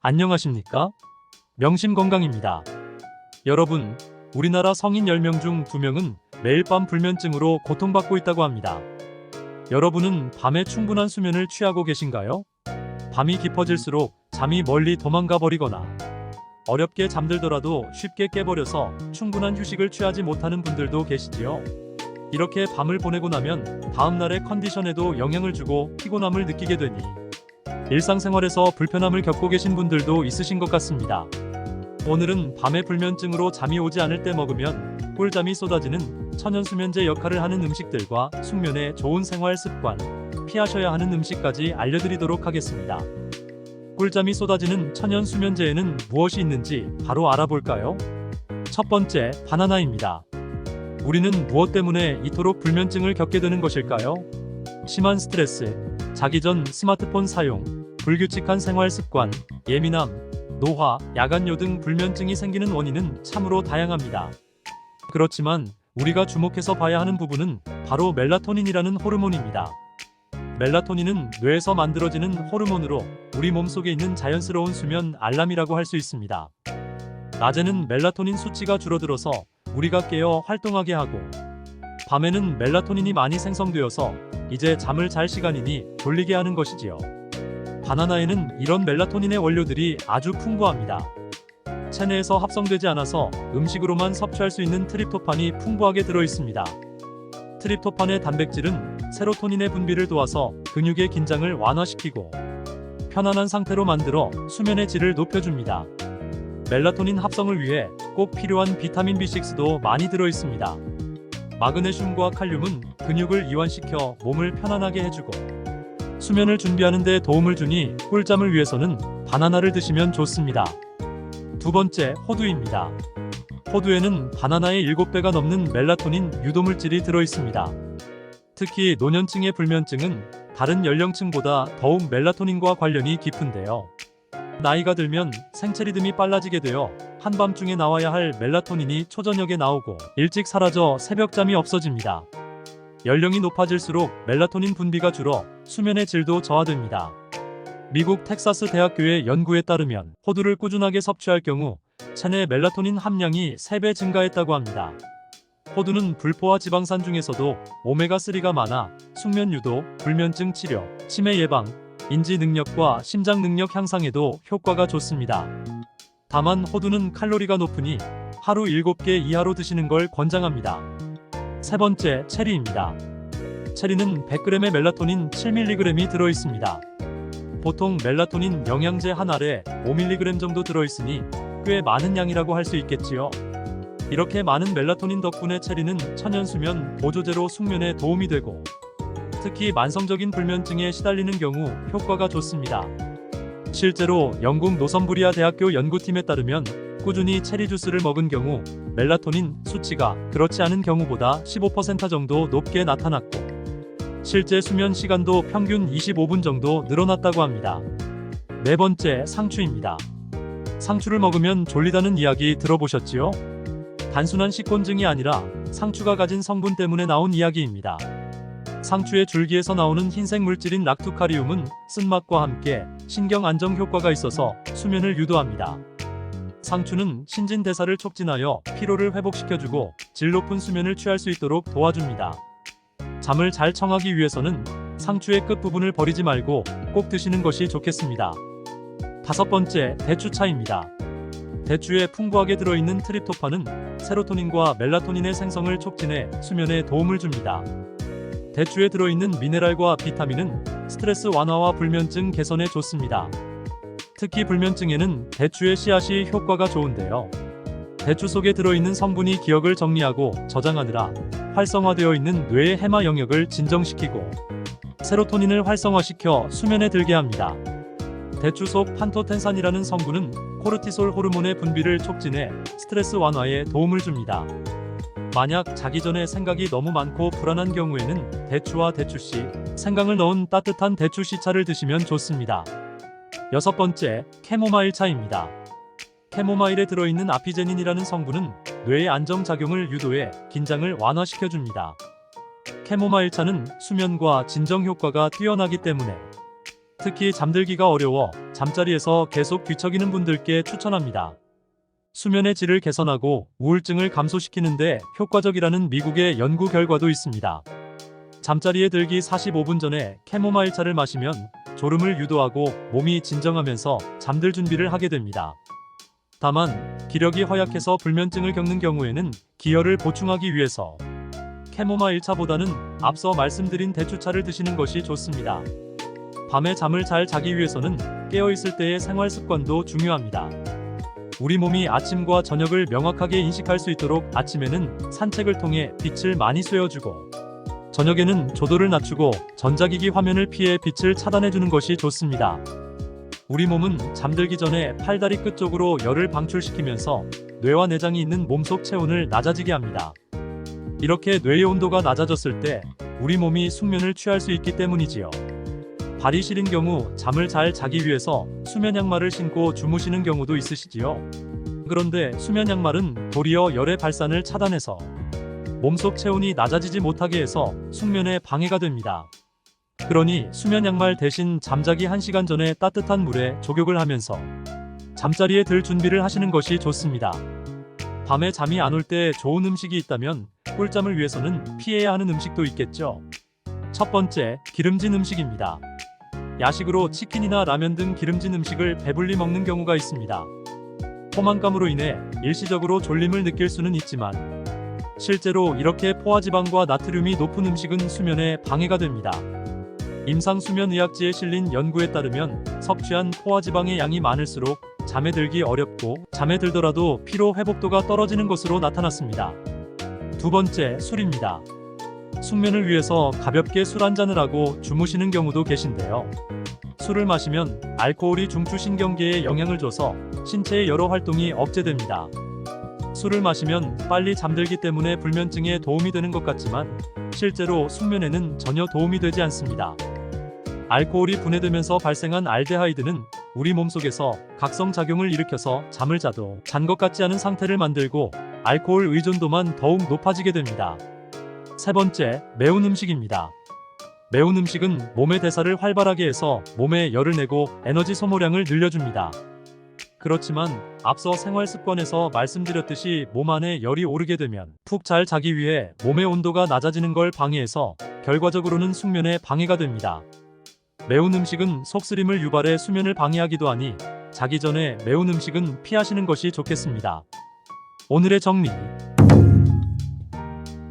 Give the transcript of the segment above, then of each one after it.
안녕하십니까? 명심건강입니다. 여러분, 우리나라 성인 10명 중 2명은 매일 밤 불면증으로 고통받고 있다고 합니다. 여러분은 밤에 충분한 수면을 취하고 계신가요? 밤이 깊어질수록 잠이 멀리 도망가 버리거나 어렵게 잠들더라도 쉽게 깨버려서 충분한 휴식을 취하지 못하는 분들도 계시지요. 이렇게 밤을 보내고 나면 다음날의 컨디션에도 영향을 주고 피곤함을 느끼게 되니 일상생활에서 불편함을 겪고 계신 분들도 있으신 것 같습니다. 오늘은 밤에 불면증으로 잠이 오지 않을 때 먹으면 꿀잠이 쏟아지는 천연수면제 역할을 하는 음식들과 숙면에 좋은 생활 습관, 피하셔야 하는 음식까지 알려드리도록 하겠습니다. 꿀잠이 쏟아지는 천연수면제에는 무엇이 있는지 바로 알아볼까요? 첫 번째, 바나나입니다. 우리는 무엇 때문에 이토록 불면증을 겪게 되는 것일까요? 심한 스트레스, 자기 전 스마트폰 사용, 불규칙한 생활 습관, 예민함, 노화, 야간요 등 불면증이 생기는 원인은 참으로 다양합니다. 그렇지만 우리가 주목해서 봐야 하는 부분은 바로 멜라토닌이라는 호르몬입니다. 멜라토닌은 뇌에서 만들어지는 호르몬으로 우리 몸속에 있는 자연스러운 수면 알람이라고 할 수 있습니다. 낮에는 멜라토닌 수치가 줄어들어서 우리가 깨어 활동하게 하고, 밤에는 멜라토닌이 많이 생성되어서 이제 잠을 잘 시간이니 졸리게 하는 것이지요. 바나나에는 이런 멜라토닌의 원료들이 아주 풍부합니다. 체내에서 합성되지 않아서 음식으로만 섭취할 수 있는 트립토판이 풍부하게 들어있습니다. 트립토판의 단백질은 세로토닌의 분비를 도와서 근육의 긴장을 완화시키고 편안한 상태로 만들어 수면의 질을 높여줍니다. 멜라토닌 합성을 위해 꼭 필요한 비타민 B6도 많이 들어있습니다. 마그네슘과 칼륨은 근육을 이완시켜 몸을 편안하게 해주고 수면을 준비하는 데 도움을 주니 꿀잠을 위해서는 바나나를 드시면 좋습니다. 두 번째, 호두입니다. 호두에는 바나나의 7배가 넘는 멜라토닌 유도물질이 들어있습니다. 특히 노년층의 불면증은 다른 연령층보다 더욱 멜라토닌과 관련이 깊은데요. 나이가 들면 생체 리듬이 빨라지게 되어 한밤중에 나와야 할 멜라토닌이 초저녁에 나오고 일찍 사라져 새벽잠이 없어집니다. 연령이 높아질수록 멜라토닌 분비가 줄어 수면의 질도 저하됩니다. 미국 텍사스 대학교의 연구에 따르면 호두를 꾸준하게 섭취할 경우 체내 멜라토닌 함량이 3배 증가했다고 합니다. 호두는 불포화 지방산 중에서도 오메가3가 많아 숙면 유도, 불면증 치료, 치매 예방, 인지 능력과 심장 능력 향상에도 효과가 좋습니다. 다만 호두는 칼로리가 높으니 하루 7개 이하로 드시는 걸 권장합니다. 세 번째, 체리입니다. 체리는 100g의 멜라토닌 7mg이 들어있습니다. 보통 멜라토닌 영양제 한 알에 5mg 정도 들어있으니 꽤 많은 양이라고 할 수 있겠지요. 이렇게 많은 멜라토닌 덕분에 체리는 천연수면 보조제로 숙면에 도움이 되고 특히 만성적인 불면증에 시달리는 경우 효과가 좋습니다. 실제로 영국 노섬부리아 대학교 연구팀에 따르면 꾸준히 체리 주스를 먹은 경우 멜라토닌 수치가 그렇지 않은 경우보다 15% 정도 높게 나타났고 실제 수면 시간도 평균 25분 정도 늘어났다고 합니다. 네 번째, 상추입니다. 상추를 먹으면 졸리다는 이야기 들어보셨지요? 단순한 식곤증이 아니라 상추가 가진 성분 때문에 나온 이야기입니다. 상추의 줄기에서 나오는 흰색 물질인 락투카리움은 쓴맛과 함께 신경 안정 효과가 있어서 수면을 유도합니다. 상추는 신진대사를 촉진하여 피로를 회복시켜주고 질 높은 수면을 취할 수 있도록 도와줍니다. 잠을 잘 청하기 위해서는 상추의 끝부분을 버리지 말고 꼭 드시는 것이 좋겠습니다. 다섯 번째, 대추차입니다. 대추에 풍부하게 들어있는 트립토판은 세로토닌과 멜라토닌의 생성을 촉진해 수면에 도움을 줍니다. 대추에 들어있는 미네랄과 비타민은 스트레스 완화와 불면증 개선에 좋습니다. 특히 불면증에는 대추의 씨앗이 효과가 좋은데요. 대추 속에 들어있는 성분이 기억을 정리하고 저장하느라 활성화되어 있는 뇌의 해마 영역을 진정시키고 세로토닌을 활성화시켜 수면에 들게 합니다. 대추 속 판토텐산이라는 성분은 코르티솔 호르몬의 분비를 촉진해 스트레스 완화에 도움을 줍니다. 만약 자기 전에 생각이 너무 많고 불안한 경우에는 대추와 대추씨, 생강을 넣은 따뜻한 대추씨차를 드시면 좋습니다. 여섯 번째, 캐모마일 차입니다. 캐모마일에 들어있는 아피제닌이라는 성분은 뇌의 안정작용을 유도해 긴장을 완화시켜줍니다. 캐모마일 차는 수면과 진정 효과가 뛰어나기 때문에 특히 잠들기가 어려워 잠자리에서 계속 뒤척이는 분들께 추천합니다. 수면의 질을 개선하고 우울증을 감소시키는데 효과적이라는 미국의 연구 결과도 있습니다. 잠자리에 들기 45분 전에 캐모마일 차를 마시면 졸음을 유도하고 몸이 진정하면서 잠들 준비를 하게 됩니다. 다만 기력이 허약해서 불면증을 겪는 경우에는 기혈을 보충하기 위해서 캐모마일 차보다는 앞서 말씀드린 대추차를 드시는 것이 좋습니다. 밤에 잠을 잘 자기 위해서는 깨어있을 때의 생활 습관도 중요합니다. 우리 몸이 아침과 저녁을 명확하게 인식할 수 있도록 아침에는 산책을 통해 빛을 많이 쐬어주고 저녁에는 조도를 낮추고 전자기기 화면을 피해 빛을 차단해주는 것이 좋습니다. 우리 몸은 잠들기 전에 팔다리 끝 쪽으로 열을 방출시키면서 뇌와 내장이 있는 몸속 체온을 낮아지게 합니다. 이렇게 뇌의 온도가 낮아졌을 때 우리 몸이 숙면을 취할 수 있기 때문이지요. 발이 시린 경우 잠을 잘 자기 위해서 수면 양말을 신고 주무시는 경우도 있으시지요. 그런데 수면 양말은 도리어 열의 발산을 차단해서 몸속 체온이 낮아지지 못하게 해서 숙면에 방해가 됩니다. 그러니 수면 양말 대신 잠자기 1시간 전에 따뜻한 물에 족욕을 하면서 잠자리에 들 준비를 하시는 것이 좋습니다. 밤에 잠이 안 올 때 좋은 음식이 있다면 꿀잠을 위해서는 피해야 하는 음식도 있겠죠. 첫 번째, 기름진 음식입니다. 야식으로 치킨이나 라면 등 기름진 음식을 배불리 먹는 경우가 있습니다. 포만감으로 인해 일시적으로 졸림을 느낄 수는 있지만 실제로 이렇게 포화지방과 나트륨이 높은 음식은 수면에 방해가 됩니다. 임상수면의학지에 실린 연구에 따르면 섭취한 포화지방의 양이 많을수록 잠에 들기 어렵고 잠에 들더라도 피로 회복도가 떨어지는 것으로 나타났습니다. 두 번째, 술입니다. 숙면을 위해서 가볍게 술 한 잔을 하고 주무시는 경우도 계신데요. 술을 마시면 알코올이 중추신경계에 영향을 줘서 신체의 여러 활동이 억제됩니다. 술을 마시면 빨리 잠들기 때문에 불면증에 도움이 되는 것 같지만 실제로 숙면에는 전혀 도움이 되지 않습니다. 알코올이 분해되면서 발생한 알데하이드는 우리 몸속에서 각성작용을 일으켜서 잠을 자도 잔 것 같지 않은 상태를 만들고 알코올 의존도만 더욱 높아지게 됩니다. 세 번째, 매운 음식입니다. 매운 음식은 몸의 대사를 활발하게 해서 몸에 열을 내고 에너지 소모량을 늘려줍니다. 그렇지만 앞서 생활 습관에서 말씀드렸듯이 몸 안에 열이 오르게 되면 푹 잘 자기 위해 몸의 온도가 낮아지는 걸 방해해서 결과적으로는 숙면에 방해가 됩니다. 매운 음식은 속쓰림을 유발해 수면을 방해하기도 하니 자기 전에 매운 음식은 피하시는 것이 좋겠습니다. 오늘의 정리.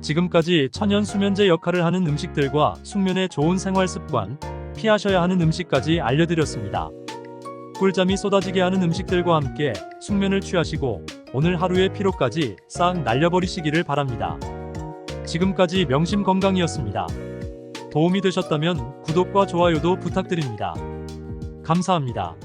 지금까지 천연 수면제 역할을 하는 음식들과 숙면에 좋은 생활 습관, 피하셔야 하는 음식까지 알려드렸습니다. 꿀잠이 쏟아지게 하는 음식들과 함께 숙면을 취하시고 오늘 하루의 피로까지 싹 날려버리시기를 바랍니다. 지금까지 명심건강이었습니다. 도움이 되셨다면 구독과 좋아요도 부탁드립니다. 감사합니다.